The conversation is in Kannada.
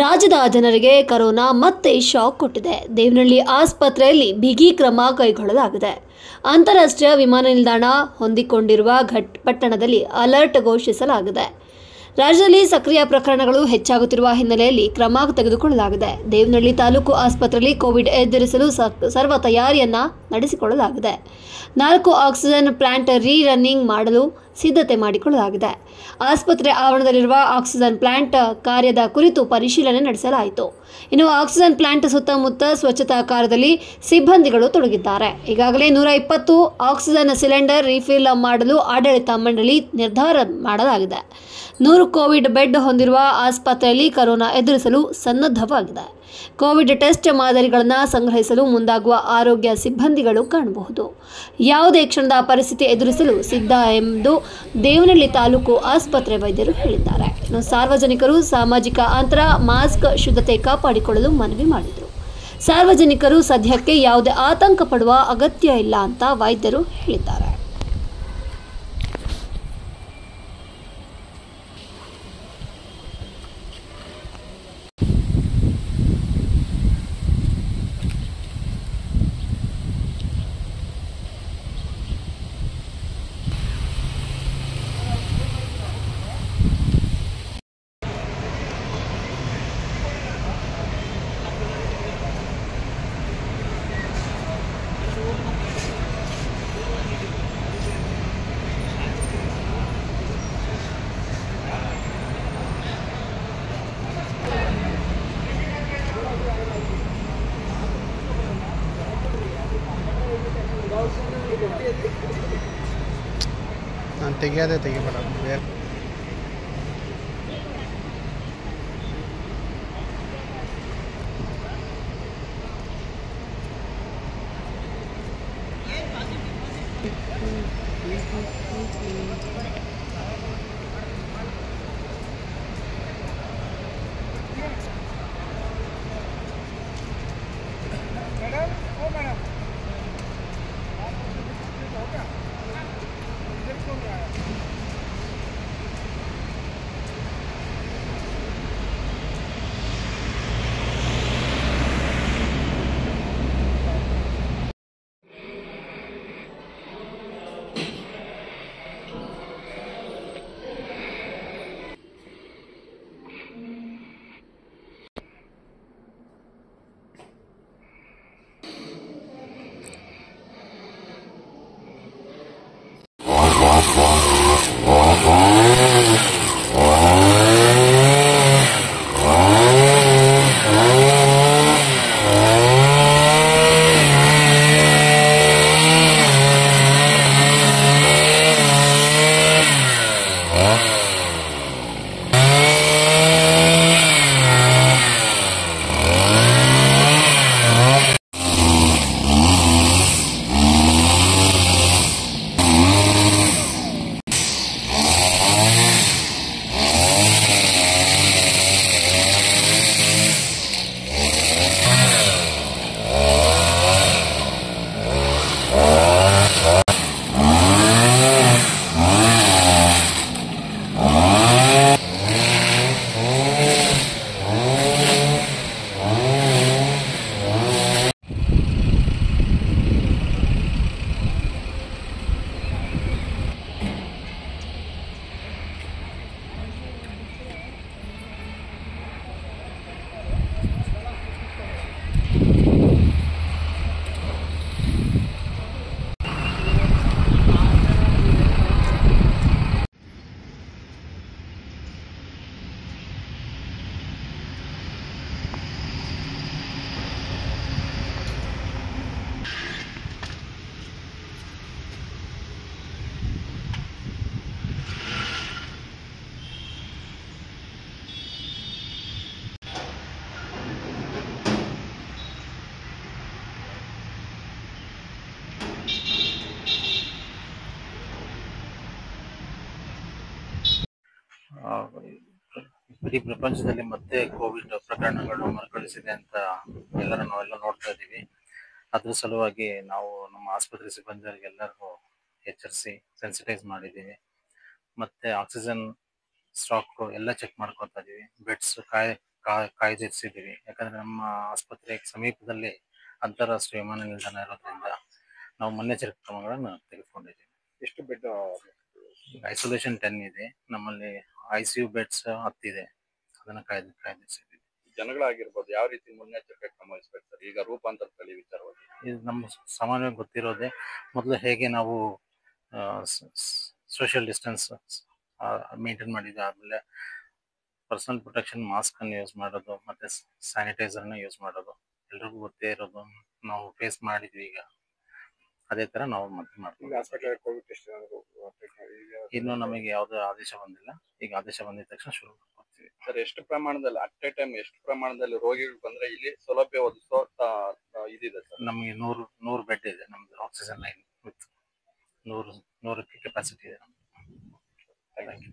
ರಾಜ್ಯದ ಜನರಿಗೆ ಕೊರೋನಾ ಮತ್ತೆ ಶಾಕ್ ಕೊಟ್ಟಿದೆ. ದೇವನಹಳ್ಳಿ ಆಸ್ಪತ್ರೆಯಲ್ಲಿ ಬಿಗಿ ಕ್ರಮ ಕೈಗೊಳ್ಳಲಾಗಿದೆ. ಅಂತಾರಾಷ್ಟ್ರೀಯ ವಿಮಾನ ನಿಲ್ದಾಣ ಹೊಂದಿಕೊಂಡಿರುವ ಪಟ್ಟಣದಲ್ಲಿ ಅಲರ್ಟ್ ಘೋಷಿಸಲಾಗಿದೆ. ರಾಜ್ಯದಲ್ಲಿ ಸಕ್ರಿಯ ಪ್ರಕರಣಗಳು ಹೆಚ್ಚಾಗುತ್ತಿರುವ ಹಿನ್ನೆಲೆಯಲ್ಲಿ ಕ್ರಮ ತೆಗೆದುಕೊಳ್ಳಲಾಗಿದೆ. ದೇವನಹಳ್ಳಿ ತಾಲೂಕು ಆಸ್ಪತ್ರೆಯಲ್ಲಿ ಕೋವಿಡ್ ಎದುರಿಸಲು ಸರ್ವ ತಯಾರಿಯನ್ನ ನಡೆಸಿಕೊಳ್ಳಲಾಗಿದೆ. 4 ಆಕ್ಸಿಜನ್ ಪ್ಲಾಂಟ್ ರನ್ನಿಂಗ್ ಮಾಡಲು ಸಿದ್ಧತೆ ಮಾಡಿಕೊಳ್ಳಲಾಗಿದೆ. ಆಸ್ಪತ್ರೆ ಆವರಣದಲ್ಲಿರುವ ಆಕ್ಸಿಜನ್ ಪ್ಲಾಂಟ್ ಕಾರ್ಯದ ಕುರಿತು ಪರಿಶೀಲನೆ ನಡೆಸಲಾಯಿತು. ಇನ್ನು ಆಕ್ಸಿಜನ್ ಪ್ಲಾಂಟ್ ಸುತ್ತಮುತ್ತ ಸ್ವಚ್ಛತಾ ಕಾರ್ಯದಲ್ಲಿ ಸಿಬ್ಬಂದಿಗಳು ತೊಡಗಿದ್ದಾರೆ. ಈಗಾಗಲೇ 120 ಆಕ್ಸಿಜನ್ ಸಿಲಿಂಡರ್ ರೀಫಿಲ್ ಮಾಡಲು ಆಡಳಿತ ಮಂಡಳಿ ನಿರ್ಧಾರ ಮಾಡಲಾಗಿದೆ. 100 ಕೋವಿಡ್ ಬೆಡ್ ಹೊಂದಿರುವ ಆಸ್ಪತ್ರೆಯಲ್ಲಿ ಕೊರೋನಾ ಎದುರಿಸಲು ಸನ್ನದ್ಧವಾಗಿದೆ. ಕೋವಿಡ್ ಟೆಸ್ಟ್ ಮಾದರಿಗಳನ್ನು ಸಂಗ್ರಹಿಸಲು ಮುಂದಾಗುವ ಆರೋಗ್ಯ ಸಿಬ್ಬಂದಿಗಳು ಕಾಣಬಹುದು. ಯಾವುದೇ ಕ್ಷಣದ ಪರಿಸ್ಥಿತಿ ಎದುರಿಸಲು ಸಿದ್ಧ ಎಂದು ದೇವನಹಳ್ಳಿ ತಾಲೂಕು ಆಸ್ಪತ್ರೆ ವೈದ್ಯರು ಹೇಳಿದ್ದಾರೆ. ಇನ್ನು ಸಾರ್ವಜನಿಕರು ಸಾಮಾಜಿಕ ಅಂತರ, ಮಾಸ್ಕ್, ಶುದ್ಧತೆ ಕಾಪಾಡಿಕೊಳ್ಳಲು ಮನವಿ ಮಾಡಿದರು. ಸಾರ್ವಜನಿಕರು ಸದ್ಯಕ್ಕೆ ಯಾವುದೇ ಆತಂಕ ಪಡುವ ಅಗತ್ಯ ಇಲ್ಲ ಅಂತ ವೈದ್ಯರು ಹೇಳಿದ್ದಾರೆ. ನಾನು ತೆಗಿಯೋದೇ ತೆಗಿಬೇಡ ಬೇರೆ ಇಡೀ ಪ್ರಪಂಚದಲ್ಲಿ ಮತ್ತೆ ಕೋವಿಡ್ ಪ್ರಕರಣಗಳು ಮರುಕಳಿಸಿದೆ ಅಂತ ನಾವೆಲ್ಲ ನೋಡ್ತಾ ಇದ್ದೀವಿ. ಅದ್ರ ಸಲುವಾಗಿ ನಾವು ನಮ್ಮ ಆಸ್ಪತ್ರೆ ಸಿಬ್ಬಂದಿಯವರಿಗೆ ಎಲ್ಲರಿಗೂ ಎಚ್ಚರಿಸಿ ಸೆನ್ಸಿಟೈಸ್ ಮಾಡಿದ್ದೀವಿ. ಮತ್ತೆ ಆಕ್ಸಿಜನ್ ಸ್ಟಾಕ್ ಎಲ್ಲ ಚೆಕ್ ಮಾಡ್ಕೊತಾ ಇದೀವಿ. ಬೆಡ್ಸ್ ಕಾಯ್ದಿರಿಸಿದ್ದೀವಿ. ಯಾಕಂದ್ರೆ ನಮ್ಮ ಆಸ್ಪತ್ರೆ ಸಮೀಪದಲ್ಲಿ ಅಂತಾರಾಷ್ಟ್ರೀಯ ವಿಮಾನ ನಿಲ್ದಾಣ ಇರೋದ್ರಿಂದ ನಾವು ಮುನ್ನೆಚ್ಚರಿಕೆ ಕ್ರಮಗಳನ್ನು ತೆಗೆದುಕೊಂಡಿದ್ದೀವಿ. ಎಷ್ಟು ಬೆಡ್ ಐಸೋಲೇಷನ್ 10 ಇದೆ, ನಮ್ಮಲ್ಲಿ ICU ಬೆಡ್ಸ್ 10 ಇದೆ. ಅದನ್ನ ಕಾಯ್ದಿರಿಸಿದ್ದೀವಿ. ಜನಗಳಾಗಿರ್ಬೋದು ಯಾವ ರೀತಿ ಮುನ್ನೆಚ್ಚರಿಕೆ ಕ್ರಮ ವಹಿಸ್ಬೇಕು ಸರ್ ಈಗ ರೂಪಾಂತರ ತಳಿ ವಿಚಾರವಾಗಿ? ಇದು ನಮ್ಮ ಸಾಮಾನ್ಯವಾಗಿ ಗೊತ್ತಿರೋದೆ. ಮೊದಲು ಹೇಗೆ ನಾವು ಸೋಷಿಯಲ್ ಡಿಸ್ಟೆನ್ಸ್ ಮೇಂಟೈನ್ ಮಾಡಿದ್ವಿ, ಆದಮೇಲೆ ಪರ್ಸನಲ್ ಪ್ರೊಟೆಕ್ಷನ್ ಮಾಸ್ಕ್ ಅನ್ನು ಯೂಸ್ ಮಾಡೋದು, ಮತ್ತೆ ಸ್ಯಾನಿಟೈಸರ್ ನ ಯೂಸ್ ಮಾಡೋದು ಎಲ್ರಿಗೂ ಗೊತ್ತೇ ಇರೋದು. ನಾವು ಫೇಸ್ ಮಾಡಿದ್ವಿ. ಈಗ ಅದೇ ತರ ನಾವು ಈಗ ಹಾಸ್ಪಿಟಲ್ ಕೋವಿಡ್ ಟೆಸ್ಟ್ ಇನ್ನು ನಮಗೆ ಯಾವುದೇ ಆದೇಶ ಬಂದಿಲ್ಲ. ಈಗ ಆದೇಶ ಬಂದಿದ ತಕ್ಷಣ ಶುರು ಮಾಡ್ತೀವಿ. ಸರ್ ಎಷ್ಟು ಪ್ರಮಾಣದಲ್ಲಿ ಅಟ್ ಎ ಟೈಮ್ ಎಷ್ಟು ಪ್ರಮಾಣದಲ್ಲಿ ರೋಗಿಗಳು ಬಂದ್ರೆ ಇಲ್ಲಿ ಸೌಲಭ್ಯ ಒದಗಿಸೋ ಇದಿದೆ ಸರ್? ನಮಗೆ 100 ಬೆಡ್ ಇದೆ. ನಮ್ದು ಆಕ್ಸಿಜನ್ ಲೈನ್ ವಿತ್ 100 ಕೆಪಾಸಿಟಿ ಇದೆ. Thank you.